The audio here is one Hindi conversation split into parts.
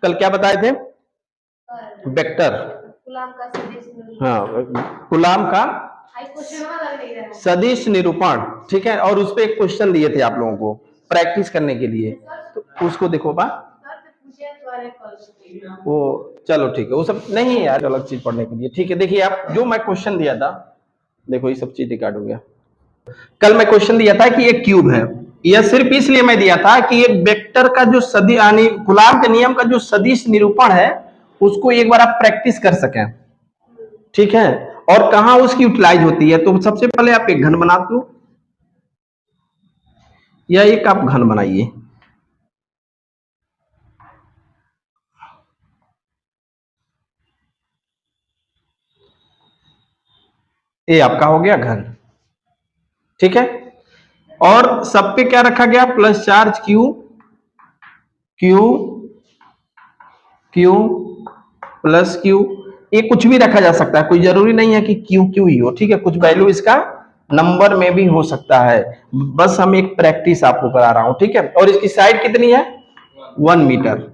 कल क्या बताए थे? वेक्टर। हाँ, कूलाम का सदिश निरूपण, ठीक है। और उस पे एक क्वेश्चन दिए थे आप लोगों को प्रैक्टिस करने के लिए, तो उसको देखो बा। वो चलो ठीक है, वो सब नहीं यार, अलग चीज पढ़ने के लिए, ठीक है। देखिए आप, जो मैं क्वेश्चन दिया था, देखो ये सब चीज रिकॉर्ड हो गया। कल मैं क्वेश्चन दिया था कि एक क्यूब है, यह सिर्फ इसलिए मैं दिया था कि एक वेक्टर का जो सदी यानी कूलाम के नियम का जो सदिश निरूपण है, उसको एक बार आप प्रैक्टिस कर सकें, ठीक है। और कहां उसकी यूटिलाइज होती है, तो सबसे पहले आप एक घन बनाते हो, या एक आप घन बनाइए। ये आपका हो गया घन, ठीक है। और सब पे क्या रखा गया? Plus charge Q, Q, Q plus Q. ये कुछ भी रखा जा सकता है, कोई जरूरी नहीं है कि क्यू क्यू ही हो, ठीक है। कुछ वैल्यू इसका नंबर में भी हो सकता है, बस हम एक प्रैक्टिस आपको करा रहा हूं, ठीक है। और इसकी साइड कितनी है? 1 मीटर।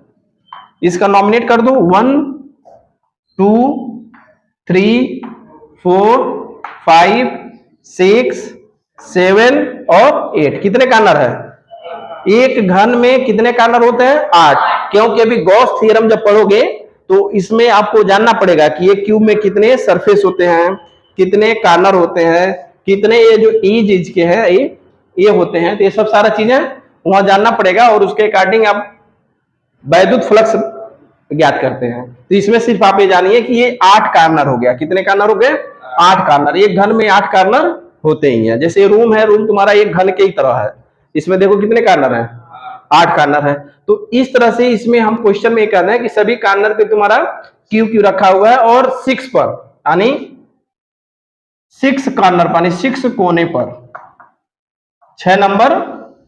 इसका नॉमिनेट कर दो 1 2 3 4 5 6 7 और 8। कितने कॉर्नर है? एक घन में कितने कॉर्नर होते हैं? 8। क्योंकि अभी गॉस थ्योरम जब पढ़ोगे तो इसमें आपको जानना पड़ेगा कि ये क्यूब में कितने सरफेस होते हैं, कितने कॉर्नर होते हैं, कितने ये जो इज के हैं ये होते हैं। तो ये सब सारा चीजें वहां जानना पड़ेगा, और उसके अकॉर्डिंग आप वैद्युत फ्लक्स ज्ञात करते हैं। तो इसमें सिर्फ आप ये जानिए कि ये 8 कॉर्नर हो गया। कितने कॉर्नर हो गए? 8 कॉर्नर। एक घन में 8 कॉर्नर होते ही हैं। जैसे रूम है, रूम तुम्हारा एक घन के ही तरह है, इसमें देखो कितने कॉर्नर है? 8 कॉर्नर है। तो इस तरह से इसमें हम क्वेश्चन में कहना है कि सभी कॉर्नर पे तुम्हारा क्यू क्यू रखा हुआ है, और 6 पर यानी 6 कॉर्नर पर, 6 कोने पर, 6 नंबर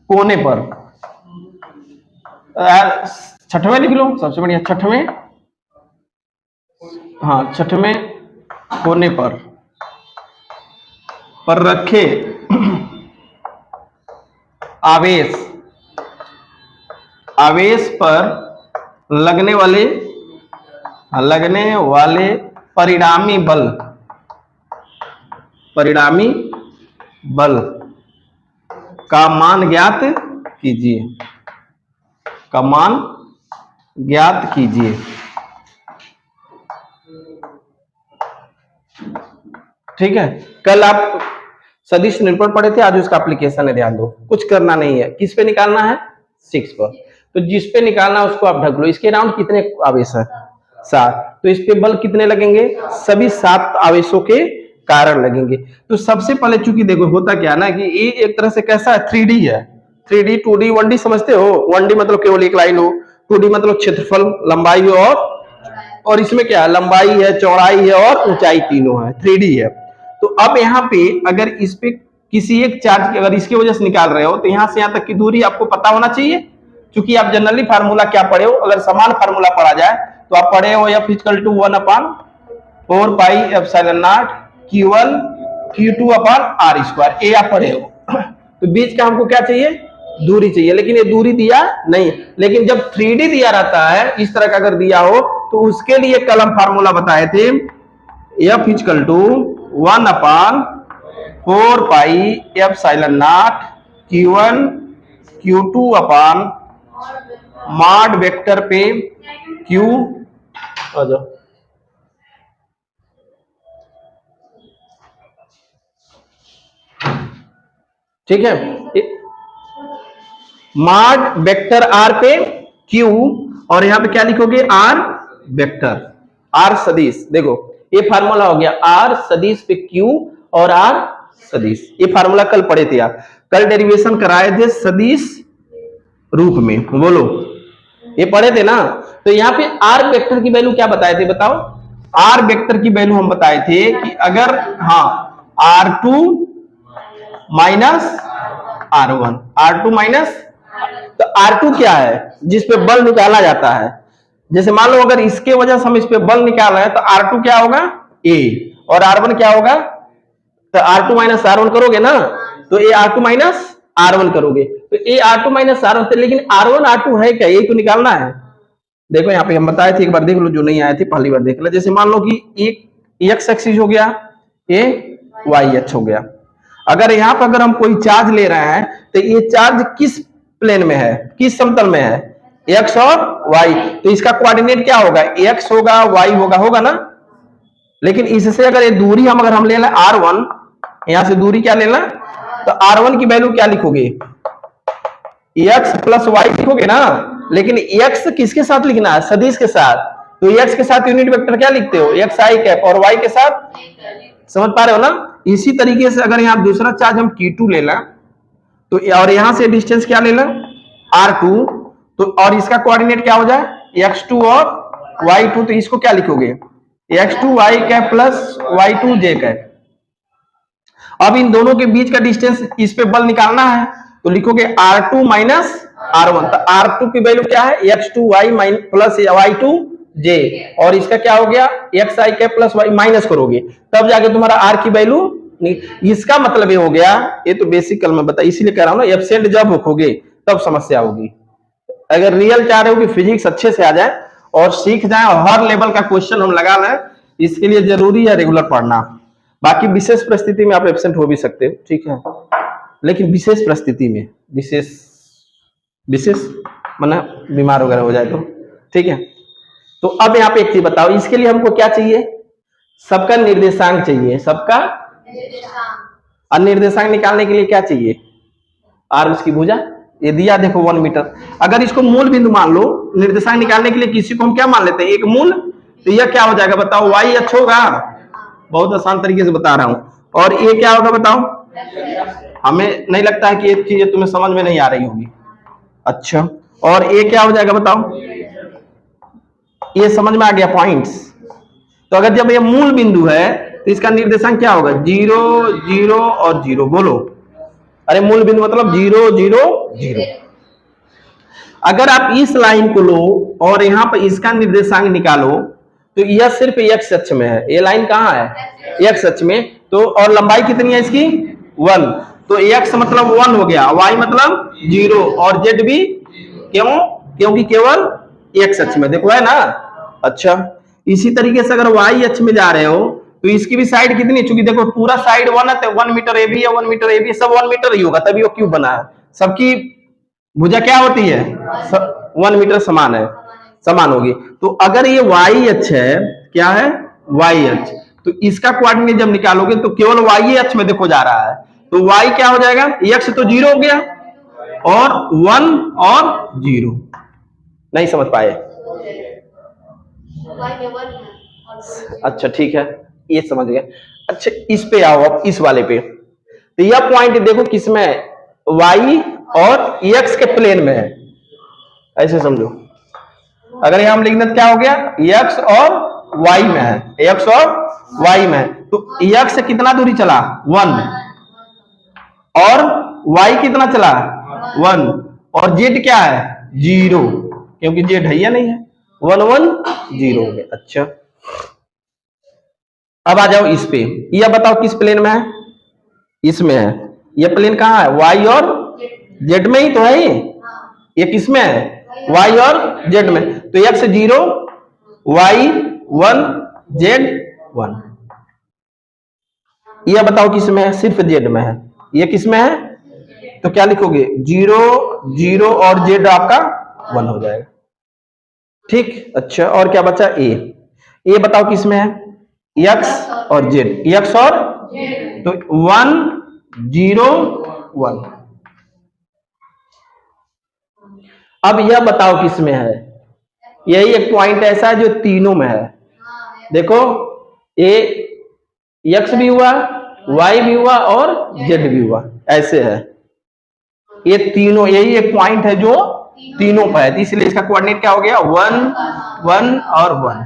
कोने पर। छठवें लिख लो, सबसे बढ़िया छठवें, हाँ छठवें कोने पर रखे आवेश, आवेश पर लगने वाले परिणामी बल का मान ज्ञात कीजिए, का मान ज्ञात कीजिए। ठीक है। कल आप सदिश निरूपण पढ़े थे, आज उसका एप्लीकेशन है, ध्यान दो। कुछ करना नहीं है, किस पे निकालना है? 6 पर। तो जिस पे निकालना है उसको आप ढक लो। इसके राउंड कितने आवेश है? 7। तो इस पे बल कितने लगेंगे? सभी 7 आवेशों के कारण लगेंगे। तो सबसे पहले, चूंकि देखो होता क्या ना कि ये एक तरह से कैसा है, 3D है। 3D 2D 1D समझते हो? 1D मतलब केवल एक लाइन हो, 2D मतलब क्षेत्रफल, लंबाई हो, और इसमें क्या है? लंबाई है, चौड़ाई है और ऊंचाई, तीनों है। 3D है। तो अब यहाँ पे अगर इस पे किसी एक चार्ज की अगर इसकी वजह से निकाल रहे हो, तो यहां से यहां तक की दूरी आपको पता होना चाहिए। क्योंकि आप जनरली फार्मूला क्या पढ़े हो, अगर समान फार्मूला पढ़ा जाए तो आप पढ़े हो F = 1/4 pi epsilon naught Q1 Q2/r², ये आप पढ़े हो। तो बीच का हमको क्या चाहिए? दूरी चाहिए। लेकिन ये दूरी दिया नहीं। लेकिन जब 3D दिया रहता है, इस तरह का अगर दिया हो, तो उसके लिए कल हम फार्मूला बताए थे F = 1/4 pi epsilon naught Q1 Q2/मॉड वेक्टर पे Q। आ जाओ। ठीक है, मॉड वेक्टर आर पे Q, और यहां पे क्या लिखोगे? आर वेक्टर, आर सदिश। देखो ये फार्मूला हो गया, आर सदिश पे Q और आर सदिश। ये फार्मूला कल पढ़े थे आप, कल डेरिवेशन कराए थे सदिश रूप में, बोलो ये पढ़े थे ना। तो यहाँ पे आर वेक्टर की वैल्यू क्या बताए थे, बताओ? आर वेक्टर की वैल्यू हम बताए थे कि अगर, हाँ, R2 minus R1, R2 minus, तो R2 क्या है? जिस पे बल निकाला जाता है। जैसे मान लो अगर इसके वजह से हम इस पे बल निकाल रहे हैं, तो R2 क्या होगा? A। और R1 क्या होगा? तो R2 माइनस R1 करोगे ना, तो ये R2 माइनस R1 करोगे, तो ये R2 माइनस R1। लेकिन R1 R2 है क्या? ये तो निकालना है। देखो यहाँ पे हम बताए थे, एक बार देख लो, जो नहीं आए थे पहली बार देख लो। जैसे मान लो कि एक एक्स एक्सिस हो गया, ये वाई एक्स हो गया। अगर यहाँ पर अगर हम कोई चार्ज ले रहे हैं तो ये चार्ज किस प्लेन में है, किस समतल में है, एक्स और वाई। तो इसका कोऑर्डिनेट क्या होगा, एक्स होगा, वाई होगा, होगा ना। लेकिन इससे अगर ये दूरी हम अगर हम ले लें r1, यहां से दूरी क्या लेना, तो r1 की वैल्यू क्या लिखोगे, x प्लस वाई लिखोगे ना। लेकिन x किसके साथ लिखना है, सदिश के साथ। तो x के साथ यूनिट वेक्टर क्या लिखते हो, एक्स आई कैप, और y के साथ, समझ पा रहे हो ना। इसी तरीके से अगर यहाँ दूसरा चार्ज हम Q2 ले लें, तो और यहां से डिस्टेंस क्या ले लें, r2, तो और इसका कोऑर्डिनेट क्या हो जाए, x2 और y2। तो इसको क्या लिखोगे, x2 y cap plus y2 j cap. अब इन दोनों के बीच का डिस्टेंस, इस पे बल निकालना है, तो लिखोगे r2 माइनस r1। तो r2 की वैल्यू क्या है, x2 y plus y2 j, और इसका क्या हो गया, x i cap plus y, minus करोगे तब जाके तुम्हारा r की वैल्यू। इसका मतलब ये हो गया, ये तो बेसिक कल में बता, इसीलिए कह रहा हूं ना, एब्सेंट जब होगे तब समस्या होगी। अगर रियल चाह रहे हो कि फिजिक्स अच्छे से आ जाए और सीख जाए और हर लेवल का क्वेश्चन हम लगा लें, इसके लिए जरूरी है रेगुलर पढ़ना। बाकी विशेष परिस्थिति में आप एब्सेंट हो भी सकते हो, ठीक है, लेकिन विशेष परिस्थिति में, विशेष विशेष माना बीमार वगैरह हो जाए तो, ठीक है। तो अब यहाँ पे एक चीज बताओ, इसके लिए हमको क्या चाहिए, सबका निर्देशांक चाहिए, सबका। और निर्देशांक निकालने के लिए क्या चाहिए, आर उसकी भुजा, ये दिया देखो 1 मीटर। अगर इसको मूल बिंदु मान लो, निर्देशांक निकालने के लिए किसी को हम क्या मान लेते हैं, एक मूल। तो यह क्या हो जाएगा बताओ, वाई एक्स होगा, बहुत आसान तरीके से बता रहा हूं। और ये क्या होगा बताओ, हमें नहीं लगता है कि ये चीजें तुम्हें समझ में नहीं आ रही होगी। अच्छा, और ये क्या हो जाएगा बताओ, ये समझ में आ गया पॉइंट्स। तो अगर जब ये मूल बिंदु है तो इसका निर्देशांक क्या होगा, 0 0 और 0। बोलो, अरे मूल बिंदु मतलब 0 0 0। अगर आप इस लाइन को लो और यहां पर इसका निर्देशांक निकालो, तो यह सिर्फ एक्स अक्ष में है, ये लाइन कहां है, एक्स अक्ष में। तो और लंबाई कितनी है इसकी, 1। तो एक्स मतलब 1 हो गया, वाई मतलब 0, और जेड भी, क्यों, क्योंकि केवल एक्स अक्ष में, देखो है ना। अच्छा, इसी तरीके से अगर वाई अक्ष में जा रहे हो तो इसकी भी साइड कितनी, चूंकि देखो पूरा साइड 1 है, तो 1 मीटर ए बी है, 1 मीटर ए बी, सब 1 मीटर ही होगा, तभी वो क्यूब बना है। सबकी भुजा क्या होती है, 1 मीटर समान है, समान होगी। तो अगर ये वाई अक्ष है, क्या है, वाई अक्ष, तो इसका कोऑर्डिनेट जब निकालोगे तो केवल वाई अक्ष में देखो जा रहा है। तो वाई क्या हो जाएगा, एक्स तो 0 हो गया, और 1 और 0। नहीं समझ पाए, अच्छा ठीक है, ये समझ गए। अच्छा, इस पे आओ, अब इस वाले पे। तो यह पॉइंट देखो किसमें है, वाई और एक्स के प्लेन में है, ऐसे समझो। अगर यहां हम लिख दें क्या हो गया, एक्स और वाई में है, एक्स और वाई में है। तो एक्स से कितना दूरी चला, 1, और वाई कितना चला, 1, और जेड क्या है, 0, क्योंकि जेड है या नहीं है, 1 1 0 हो गया। अच्छा, अब आ जाओ इस पे, यह बताओ किस प्लेन में है, इसमें है। यह प्लेन कहां है, वाई और जेड में ही तो है ये किस में है, वाई और जेड में। तो एक्स 0, वाई 1, जेड 1। यह बताओ किस में है, सिर्फ जेड में है, ये किस में है, तो क्या लिखोगे, 0 0 और जेड आपका 1 हो जाएगा, ठीक। अच्छा, और क्या बचा, ए। ये बताओ किस में है, एक्स और जेड, एक्स और, तो 1 0 1। अब यह बताओ किस में है, यही एक पॉइंट ऐसा है जो तीनों में है। देखो, ए एक्स भी हुआ, वाई भी हुआ, और जेड भी हुआ, ऐसे है। ये तीनों, यही एक पॉइंट है जो तीनों पर है, इसलिए इसका कोऑर्डिनेट क्या हो गया, 1 1 और 1।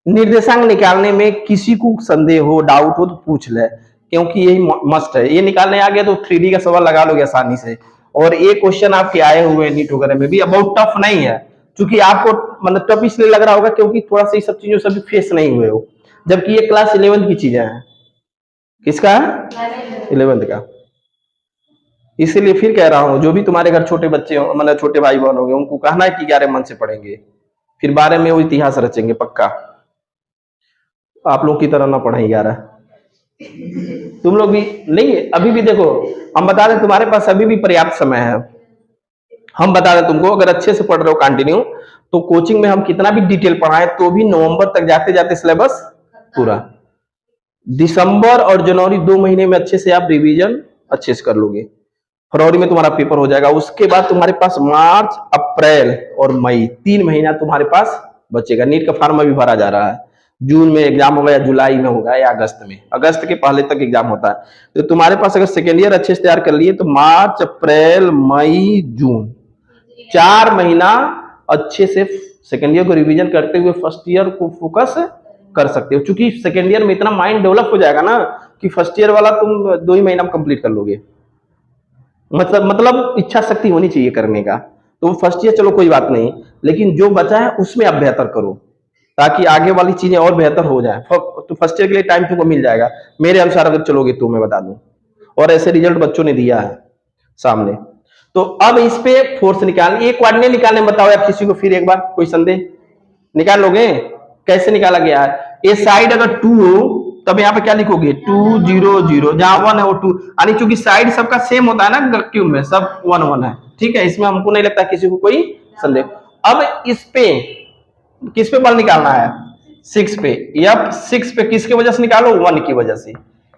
निर्देशांक निकालने में किसी को संदेह हो, डाउट हो तो पूछ ले, क्योंकि यही मस्ट है। ये निकालने आ गया तो 3D का सवाल लगा लोगे आसानी से। और ये क्वेश्चन आपके आए हुए हैं नीट वगैरह में भी, बहुत टफ नहीं है, क्योंकि आपको मतलब टफ इसलिए लग रहा होगा क्योंकि थोड़ा सा ये सब चीजों से भी फेस नहीं हुए हो, जबकि ये क्लास 11th की चीजें हैं। किसका, 11th का। इसीलिए फिर कह रहा हूँ, जो भी तुम्हारे घर छोटे बच्चे हो, मतलब छोटे भाई बहन होंगे, उनको कहना है कि 11 मन से पढ़ेंगे, फिर 12 में वो इतिहास रचेंगे पक्का। आप लोग की तरह ना पढ़े 11, तुम लोग भी नहीं। अभी भी देखो, हम बता दें तुम्हारे पास अभी भी पर्याप्त समय है। हम बता दें तुमको, अगर अच्छे से पढ़ रहे हो कंटिन्यू, तो कोचिंग में हम कितना भी डिटेल पढ़ाएं तो भी नवंबर तक जाते जाते सिलेबस पूरा। दिसंबर और जनवरी 2 महीने में अच्छे से आप रिवीजन अच्छे से कर लोगे, फरवरी में तुम्हारा पेपर हो जाएगा। उसके बाद तुम्हारे पास मार्च, अप्रैल और मई 3 महीना तुम्हारे पास बचेगा। नीट का फॉर्म अभी भरा जा रहा है, जून में एग्जाम होगा या जुलाई में होगा या अगस्त में, अगस्त के पहले तक एग्जाम होता है। तो तुम्हारे पास अगर सेकेंड ईयर अच्छे से तैयार कर लिए तो मार्च, अप्रैल, मई, जून 4 महीना अच्छे से सेकेंड ईयर को रिवीजन करते हुए फर्स्ट ईयर को फोकस कर सकते हो। क्योंकि सेकेंड ईयर में इतना माइंड डेवलप हो जाएगा ना कि फर्स्ट ईयर वाला तुम 2 ही महीना में कंप्लीट कर लोगे। मतलब इच्छा शक्ति होनी चाहिए करने का। तो फर्स्ट ईयर चलो कोई बात नहीं, लेकिन जो बचा है उसमें आप बेहतर करो ताकि आगे वाली चीजें और बेहतर हो जाए। तो फर्स्ट ईयर के लिए टाइम तुमको मिल जाएगा मेरे अनुसार अगर चलोगे तो, मैं बता दूं। और ऐसे रिजल्ट बच्चों ने दिया है सामने। तो अब इस पे फोर्स निकालने, एक कोऑर्डिनेट निकालने बताओ यार किसी को, फिर एक बार कोई संदेह निकाल लोगे? कैसे निकाला गया है? ये साइड अगर 2 हो तब यहाँ पे क्या लिखोगे? 2 0 0, जहां 1 है वो 2, यानी चूंकि साइड सबका सेम होता है ना क्यूब में, सब 1 1 है। ठीक है, इसमें हमको नहीं लगता किसी को कोई संदेह। अब इस पे किस पे बल निकालना है? 6 पे। या 6 पे किसकी वजह से निकालो? 1 की वजह से।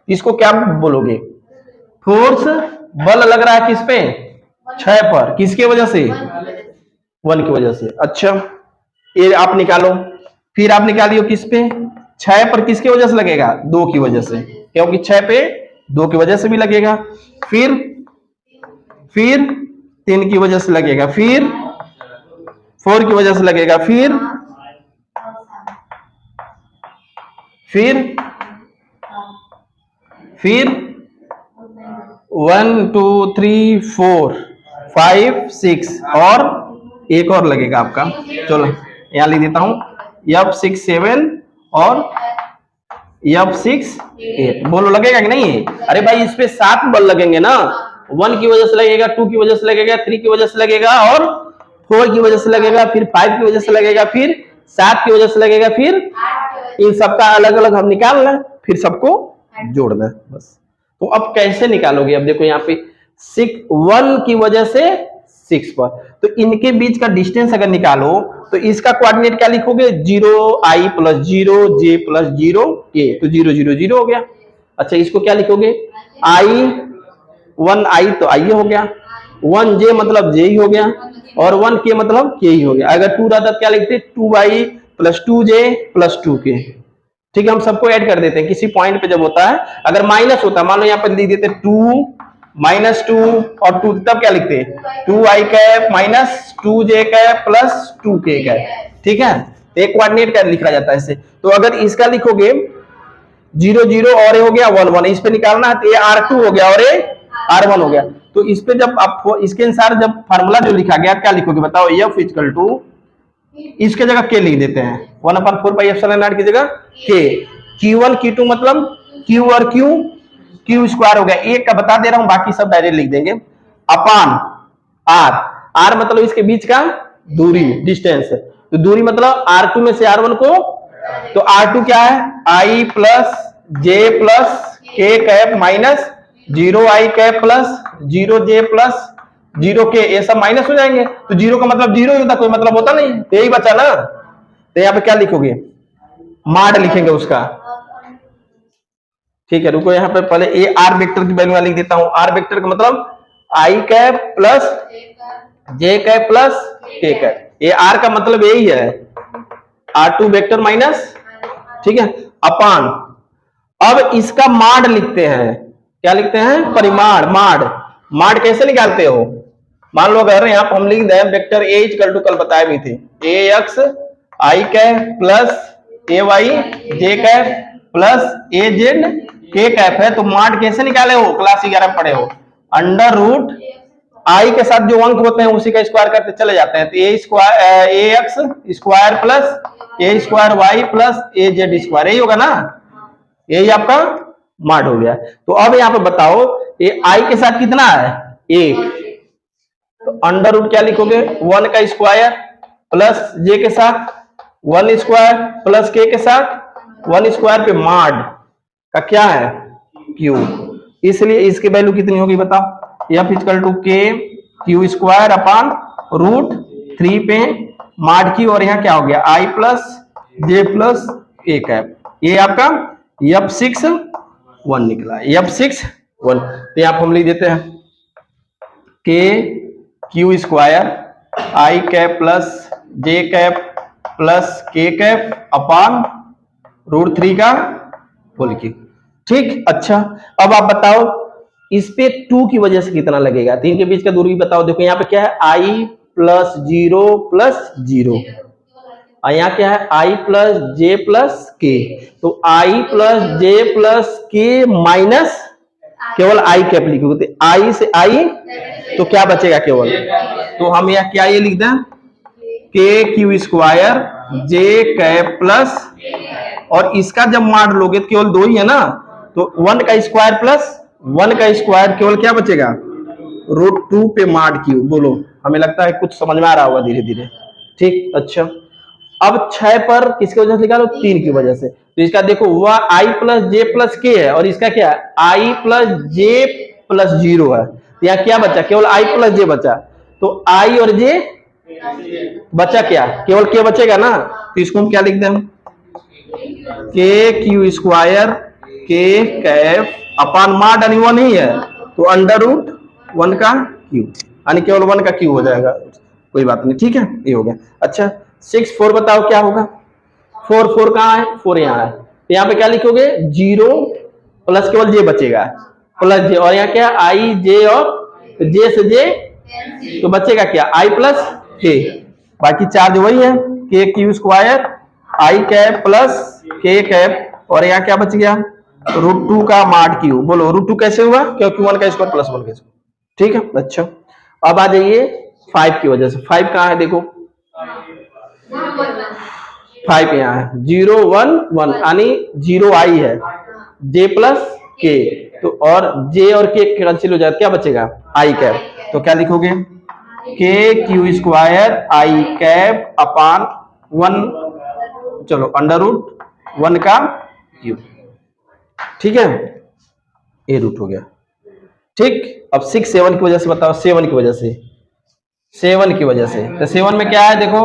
इसको क्या बोलोगे? फोर्स बल लग रहा है किस पे? 6 पर। किसकी वजह से? 1 की वजह से। अच्छा, ये आप निकालो। फिर आप निकालियो किस पे? 6 पर किसकी वजह से लगेगा? 2 की वजह से, क्योंकि 6 पे 2 की वजह से भी लगेगा। फिर 3 की वजह से लगेगा, फिर 4 की वजह से लगेगा, फिर 1 2 3 4 5 6 और एक और लगेगा आपका। चलो यहां लिख देता हूं, F6 7 और F6 8। बोलो लगेगा कि नहीं? अरे भाई इस पे 7 बल लगेंगे ना, 1 की वजह से लगेगा, 2 की वजह से लगेगा, 3 की वजह से लगेगा और 4 की वजह से लगेगा, फिर 5 की वजह से लगेगा, फिर 7 की वजह से लगेगा, फिर इन सबका अलग अलग हम निकाल लें, फिर सबको जोड़ दें बस। तो अब कैसे निकालोगे? अब देखो यहाँ पे 1 की वजह से 6 पर, तो इनके बीच का डिस्टेंस अगर निकालो तो इसका कोऑर्डिनेट क्या लिखोगे? 0i plus 0j plus 0k, तो 0 0 0 हो गया। अच्छा, इसको क्या लिखोगे?1 i तो i हो गया, 1j मतलब j ही हो गया, और 1k मतलब k ही हो गया। अगर 2 रहता क्या लिखते? 2i plus 2j plus 2k। ठीक है, हम सबको ऐड कर देते हैं किसी पॉइंट पे जब होता है। अगर माइनस होता है, मान लो यहाँ पर लिख देते 2 माइनस 2 और 2, तब क्या लिखते? 2i cap minus 2j cap plus 2k cap. ठीक है, एक कोऑर्डिनेट का लिखा जाता है इसे। तो अगर इसका लिखोगे 0 0 और ये हो गया 1 1, इस पे निकालना है तो ये R2 हो गया और ये R1 हो गया। तो इस पे जब आप इसके अनुसार जब फार्मूला जो लिखा गया क्या लिखोगे बताओ? F इक्वल टू, इसके जगह के लिख देते हैं, 1/4 पाई एप्सिलॉन नॉट की जगह के। Q1 Q2 मतलब Q और Q स्क्वायर हो गया। एक का बता दे रहा हूं, बाकी सब डायरेक्ट लिख देंगे, अपान R मतलब इसके बीच का दूरी, डिस्टेंस। तो दूरी मतलब R2 में से R1 को, तो R2 क्या है? I plus J plus K cap minus 0i cap plus 0j plus 0k, ये सब माइनस हो जाएंगे। तो 0 का मतलब 0 ही होता, कोई मतलब होता नहीं, तो यही बचा ना। तो यहाँ पे क्या लिखोगे? माड लिखेंगे उसका। ठीक है, रुको यहाँ पे पहले ए आर वेक्टर की वैल्यू लिख देता हूं। आर वेक्टर का मतलब आई कैप प्लस जे कैप प्लस के कैप, ये आर का मतलब यही है, R2 वेक्टर माइनस, ठीक है, अपान। अब इसका माड लिखते हैं, क्या लिखते हैं? परिमाण, माड कैसे निकालते हो? मान लो अगर यहाँ पर हम लिख दें वेक्टर ए इक्वल टू, कल बताए भी थे, ए एक्स आई कैप प्लस ए वाई जे कैप प्लस ए जेड के कैप है, तो माड कैसे निकाले हो? क्लास 11 में पढ़े हो, अंडर रूट आई के साथ जो अंक होते हैं उसी का स्क्वायर करते चले जाते हैं। तो ए स्क्वायर ए एक्स स्क्वायर प्लस ए स्क्वायर वाई प्लस ए जेड स्क्वायर, यही होगा ना, यही आपका माड हो गया। तो अब यहाँ पे बताओ ये आई के साथ कितना है? 1, तो अंडर रूट क्या लिखोगे 1 का स्क्वायर प्लस जे के साथ 1 स्क्वायर प्लस के साथ 1 स्क्वायर पे मॉड का क्या है क्यू, इसलिए इसकी वैल्यू कितनी होगी बताओ, एफ इक्वल टू के क्यू स्क्वायर अपॉन रूट 3 पे मॉड क्यू, और यहाँ क्या हो गया आई plus J plus A cap, ये आपका F6 1 निकला, F6 1। तो यहाँ हम लिख देते हैं के क्यू स्क्वायर आई कैप प्लस जे कैप प्लस के कैप अपॉन रूट 3 का होल क्यूब। ठीक, अच्छा अब आप बताओ इस पे 2 की वजह से कितना लगेगा, 3 के बीच का दूरी बताओ। देखो यहाँ पे क्या है आई प्लस 0 प्लस 0, और यहाँ क्या है आई प्लस जे प्लस के, तो आई प्लस जे प्लस के माइनस केवल आई कैप लिखोगे, तो आई से आई तो क्या बचेगा केवल, तो हम यहाँ क्या ये लिख दें के क्यू स्क्वायर जे कैप प्लस, और इसका जब मार लोगे तो केवल 2 ही है ना, तो 1 का स्क्वायर प्लस 1 का स्क्वायर केवल क्या बचेगा रूट 2 पे माड क्यू। बोलो, हमें लगता है कुछ समझ में आ रहा होगा धीरे धीरे। ठीक, अच्छा अब 6 पर किसकी वजह से निकालो 3 की वजह से, तो इसका देखो वह आई प्लस जे प्लस के है, और इसका क्या है आई प्लस जे प्लस 0 है, तो यहाँ क्या बचा केवल आई प्लस जे बचा, तो आई और जे बचा क्या केवल के बचेगा ना, तो इसको हम क्या लिख दें के क्यू स्क्वायर के कैप अपान माड यानी 1 ही है, तो अंडर रूट 1 का क्यू यानी केवल 1 का क्यू हो जाएगा, कोई बात नहीं। ठीक है, ये हो गया। अच्छा 6 4 बताओ क्या होगा, 4 कहाँ है 4 यहाँ है, तो यहाँ पे क्या लिखोगे 0 प्लस केवल जे बचेगा प्लस जे, और यहाँ क्या आई जे और जे से जे तो बचेगा क्या आई प्लस के, बाकी चार्ज वही है के क्यू स्क्वायर आई कैप प्लस के कैप, और यहाँ क्या बच गया रूट 2 का माड क्यू। बोलो रूट 2 कैसे हुआ, क्योंकि 1 का स्क्वायर प्लस 1 का स्क्वायर। ठीक है, अच्छा अब आ जाइए 5 की वजह से, 5 कहाँ है देखो 5 यहाँ है 0 1 1 यानी 0 आई है जे प्लस के, तो और जे और के कैंसिल हो जाए क्या बचेगा आई कैप, तो क्या लिखोगे के क्यू स्क्वायर आई कैप अपान 1 चलो अंडर रूट 1 का क्यूब। ठीक है, ए रूट हो गया। ठीक, अब 6 7 की वजह से बताओ, 7 की वजह से 7 की वजह से, तो 7 में क्या है देखो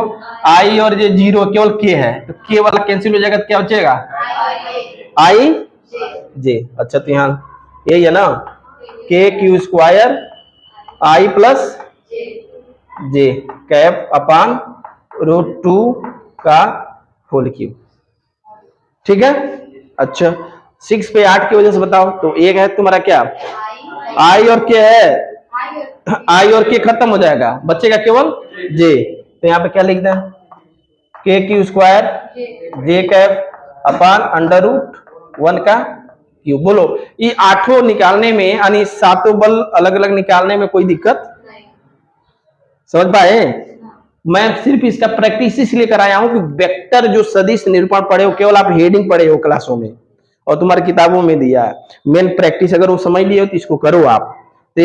आई और ये 0 केवल के है, तो के वाला कैंसिल हो जाएगा, तो क्या बचेगा आई जे। अच्छा तो यहाँ यही है ना के क्यू स्क्वायर आई प्लस जे कैप अपान रूट 2 का होल क्यूब। ठीक है, अच्छा 6 पे 8 की वजह से बताओ, तो एक है तुम्हारा क्या आई और के है, आई और के खत्म हो जाएगा बचेगा केवल जे, तो यहाँ पे क्या लिख दें के क्यू स्क्वायर जे कैप अपान अंडर रूट 1 का क्यूब। बोलो ये 8 निकालने में यानी 7 बल अलग अलग निकालने में कोई दिक्कत समझ पाए, मैं सिर्फ इसका प्रैक्टिस इसलिए कराया हूं कि वेक्टर जो सदिश निरूपण पढ़े हो केवल आप हेडिंग पढ़े हो क्लासों में और तुम्हारी किताबों में दिया है, मेन प्रैक्टिस अगर वो समझ लिए हो तो इसको करो आप, तो